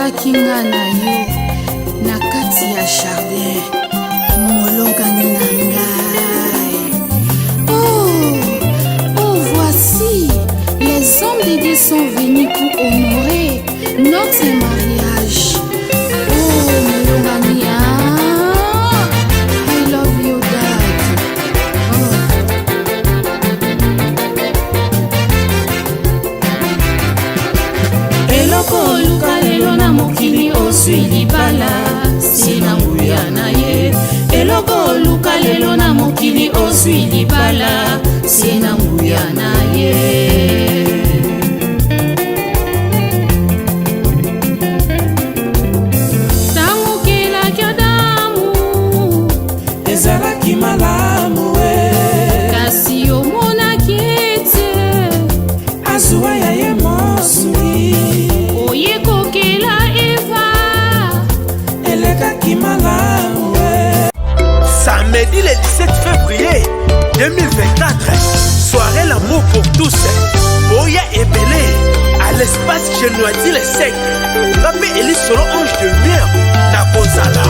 namonaki nga na yo na kati ya jardin molongani na ngai. Oh, voici les hommes de Dieu sont venus pour honorer notre mariage. Oh, molongani, I love you, Dad. Eloko luka lelo na mokili oswi libala sina nguya na ye. Eloko luka lelo na mokili oswi libala sina nguya na ye. Tango kelaki Adamu ezalaki malamu kasi omonaki ete azuwa ya ye mosuni. Samedi le 17 février 2024, soirée l'amour pour tous. Boya et Belé à l'espace Genoisi le 5. Rappé Elie solo ange de lumière na Kozala.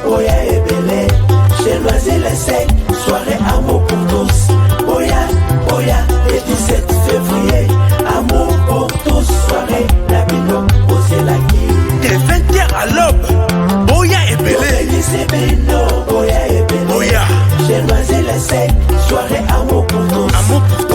Boya et Belé, Genoisi le 5, soirée amour pour tous. Boya le 17 février, amour pour tous, soirée la bino Ozelaki. De 20h à l'aube, Boya et Belé. Boya, j'ai loisé le 5, soirée amour pour tous. Amour pour tous.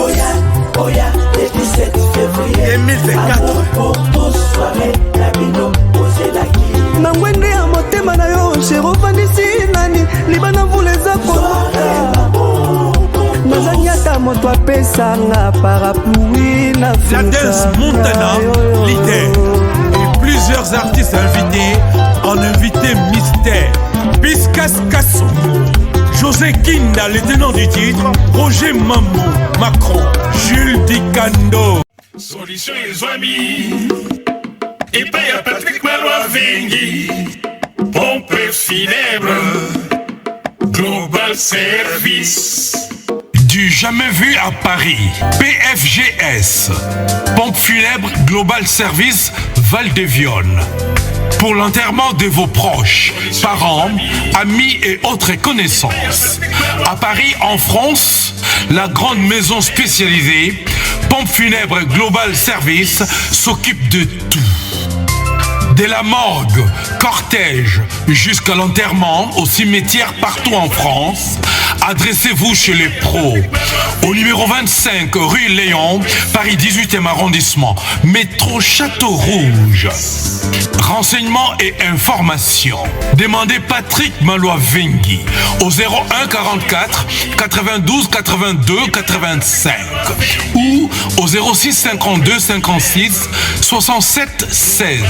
Boya, le 17 février 2024. Amour pour tous, soirée la bino Ozelaki. Nangwende ya motema na yo, shero vandisi nani, libana vuleza soirée amour pour tous. Nazanyata moto apesa nga parapluie na Jadens Montana, leader. Et plusieurs artistes invités en invité mystère. Piscas Kasso, José Kinda, le tenant du titre, Roger Mamou, Macron, Jules Dicando. Solution et amis, et paye à Patrick Malois Vengi, pompe funèbre, Global Service. Du jamais vu à Paris, PFGS, pompe funèbre Global Service Val-de-Vione. Pour l'enterrement de vos proches, parents, amis et autres connaissances. À Paris, en France, la grande maison spécialisée, Pompe Funèbre Global Service, s'occupe de tout. De la morgue, cortège, jusqu'à l'enterrement au cimetière partout en France, adressez-vous chez les pros. Au numéro 25 rue Léon, Paris 18e arrondissement, métro Château Rouge. Renseignements et informations. Demandez Patrick Malois Vengi au 01 44 92 82 85 ou au 06 52 56 67 16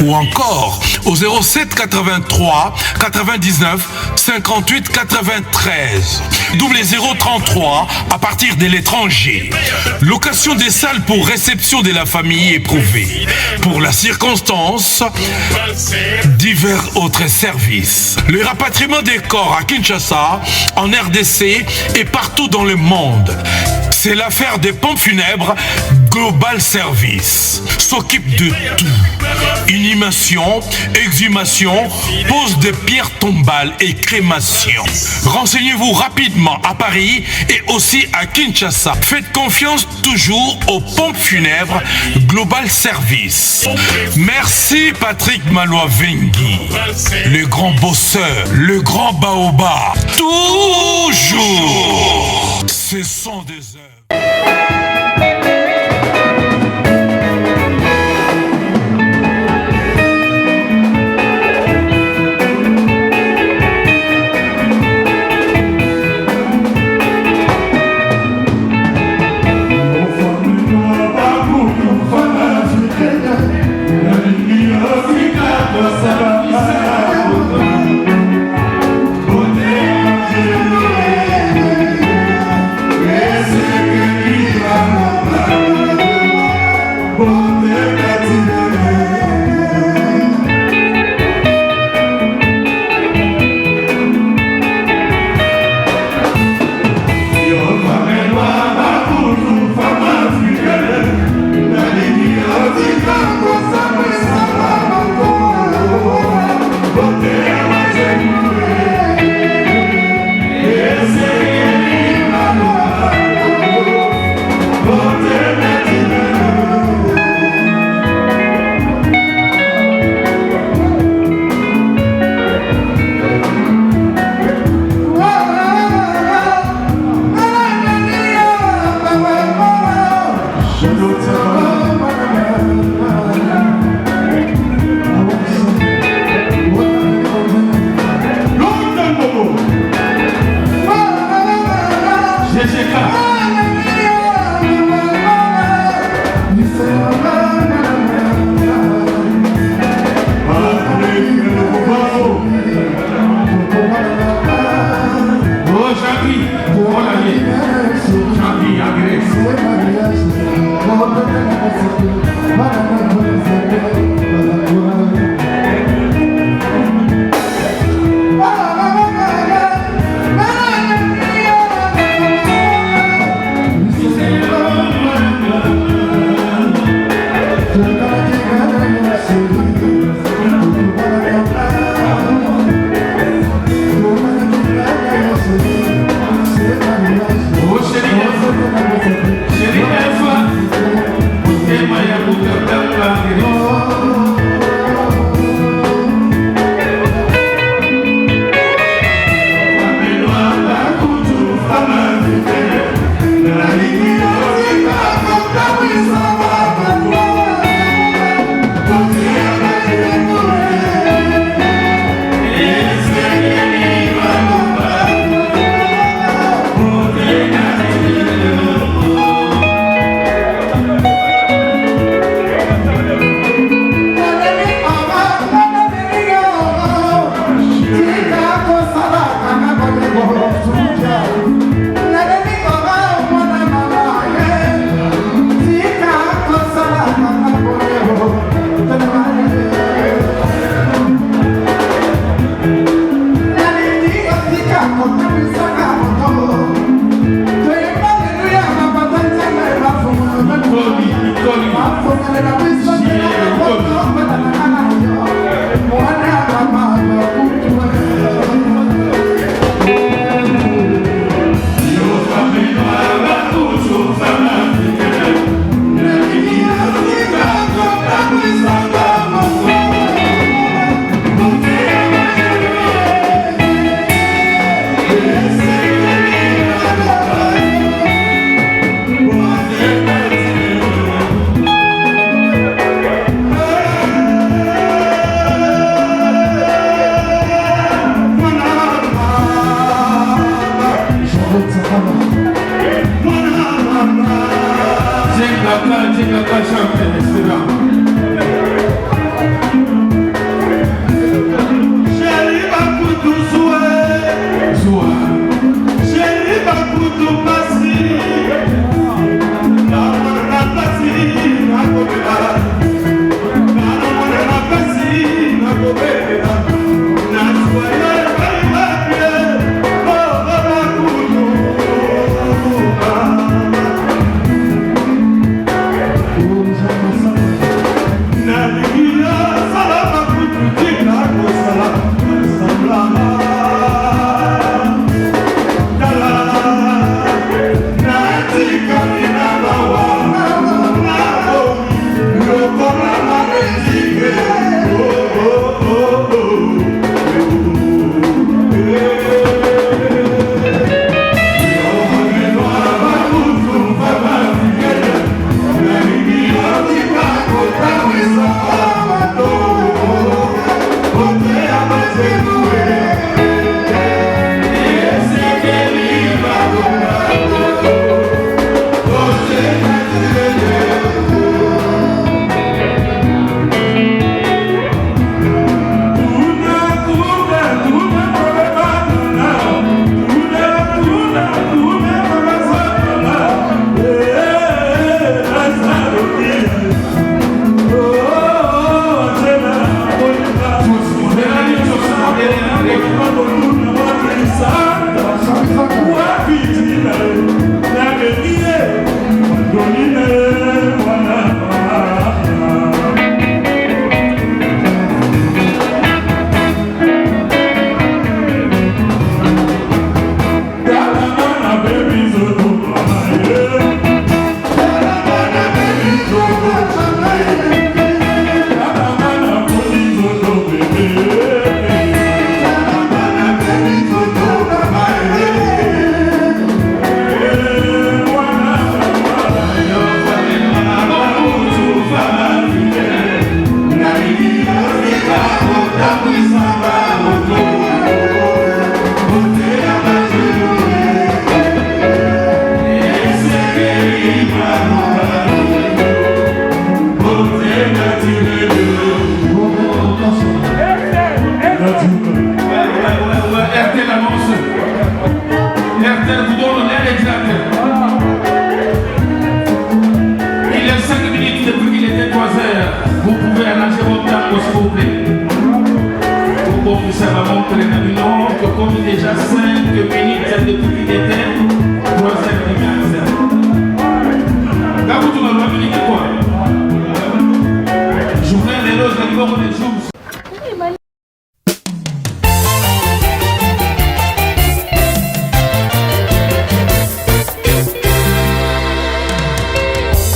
ou encore au 07 83 99 58 93 double 033 à partir de l'étranger. Location des salles pour réception de la famille éprouvée. Pour la circonstance, divers autres services. Le rapatriement des corps à Kinshasa, en RDC et partout dans le monde. C'est l'affaire des pompes funèbres Global Service. S'occupe de tout. Inhumation, exhumation, pose de pierres tombales et crémation. Renseignez-vous rapidement à Paris et aussi à Kinshasa. Faites confiance toujours aux pompes funèbres Global Service. Merci Patrick Malois Vengi, le grand bosseur, le grand baobab. Toujours. Ce sont des œuvres.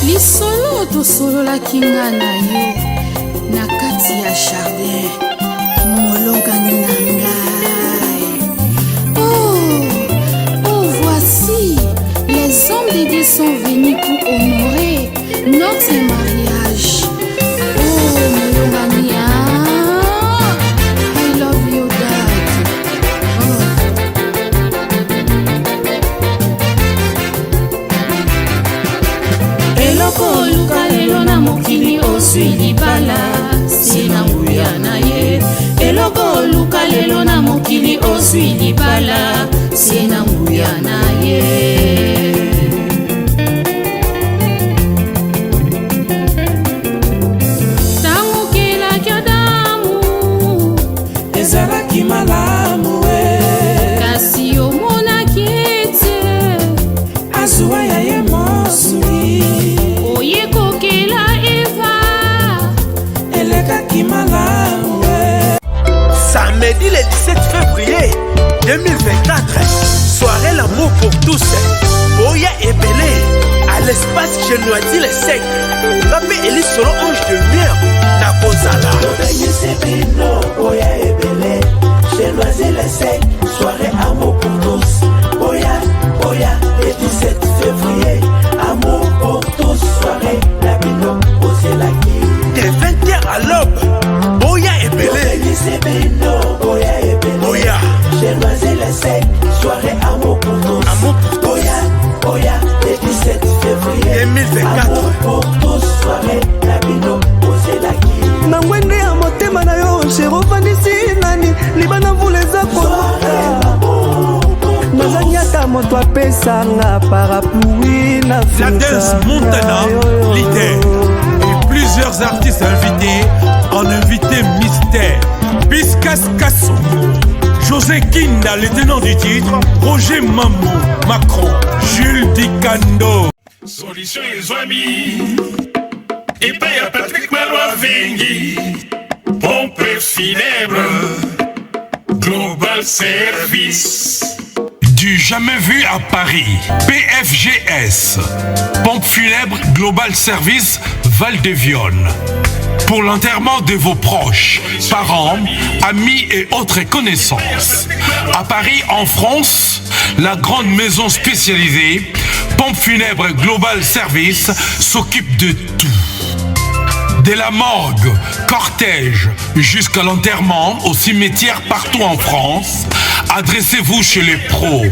lisolo tosolola kinga na yo Maria Chardin, Molongani Nangai. Oh, voici, les hommes de Dieu sont venus pour honorer notre mariage. Oh, Molongani, I love you, Dad. Eloko luka lelo na mokili oswi libala sina nguya na ye. Eloko luka lelo na mokili oswi libala sina nguya na ye. Tango kelaki Adamu ezalaki malamu kasi omonaki ete azwa ya ye mosuli. Oyekokela Eva elekaki malamu. Samedi le 17 février 2024, soirée l'amour pour tous. Boya Ebele à l'espace Genoati les 5. Rappé Elie solo ange de lumière na Kozala. Boya Ebele, Genoati les 5, soirée amour pour tous. Boya le 17 février, amour pour tous, soirée la bino Ozelaki. De 20h à l'aube, Boya Ebele. Boya, j'ai loisé les 5, soirée amour pour tous. Amour pour tous. Boya, le 17 février 2024. Amour pour tous, soirée la bino Ozelaki. Na mwende ya motema na yo shero vandisi nani libana vuleza kolota nazani ata moto apesanga parapluie na La danse Montana, leader. Et plusieurs artistes invités en invité mystère. Piscas Casso, José Kinda, le tenant du titre, Roger Mambo, Macron, Jules Dicando. Solution et amis. Et pas y'a Patrick Malois Vengi. Pompe funèbre. Global Service. Du jamais vu à Paris, PFGS, Pompe funèbre Global Service Val-de-Vion. Pour l'enterrement de vos proches, parents, amis et autres connaissances. À Paris, en France, la grande maison spécialisée, Pompe funèbre Global Service, s'occupe de tout. De la morgue, cortège, jusqu'à l'enterrement au cimetière partout en France, adressez-vous chez les pros.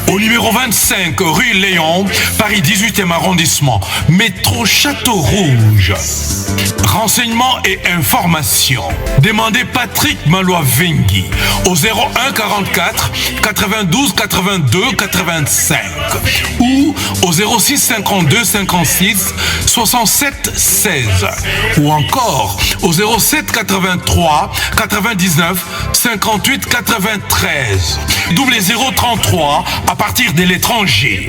Au numéro 25 rue Léon, Paris 18e arrondissement, métro Château Rouge. Renseignements et informations. Demandez Patrick Malois Vengi au 01 44 92 82 85 ou au 06 52 56 67 16 ou encore au 07 83 99 58 93 double 033 à partir de l'étranger.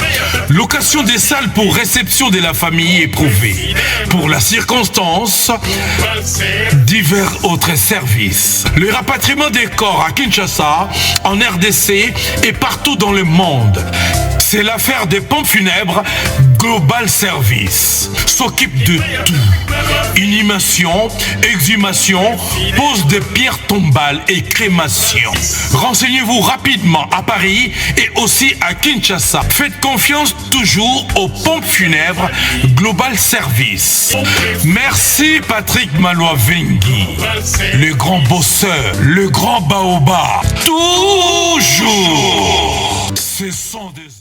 Location des salles pour réception de la famille éprouvée. Pour la circonstance, divers autres services. Le rapatriement des corps à Kinshasa, en RDC et partout dans le monde. C'est l'affaire des pompes funèbres Global Service. S'occupe de tout. Inhumation, exhumation, pose de pierres tombales et crémation. Renseignez-vous rapidement à Paris et aussi à Kinshasa. Faites confiance toujours aux pompes funèbres Global Service. Merci Patrick Malois Vengi, le grand bosseur, le grand baobab. Toujours. Ce sont des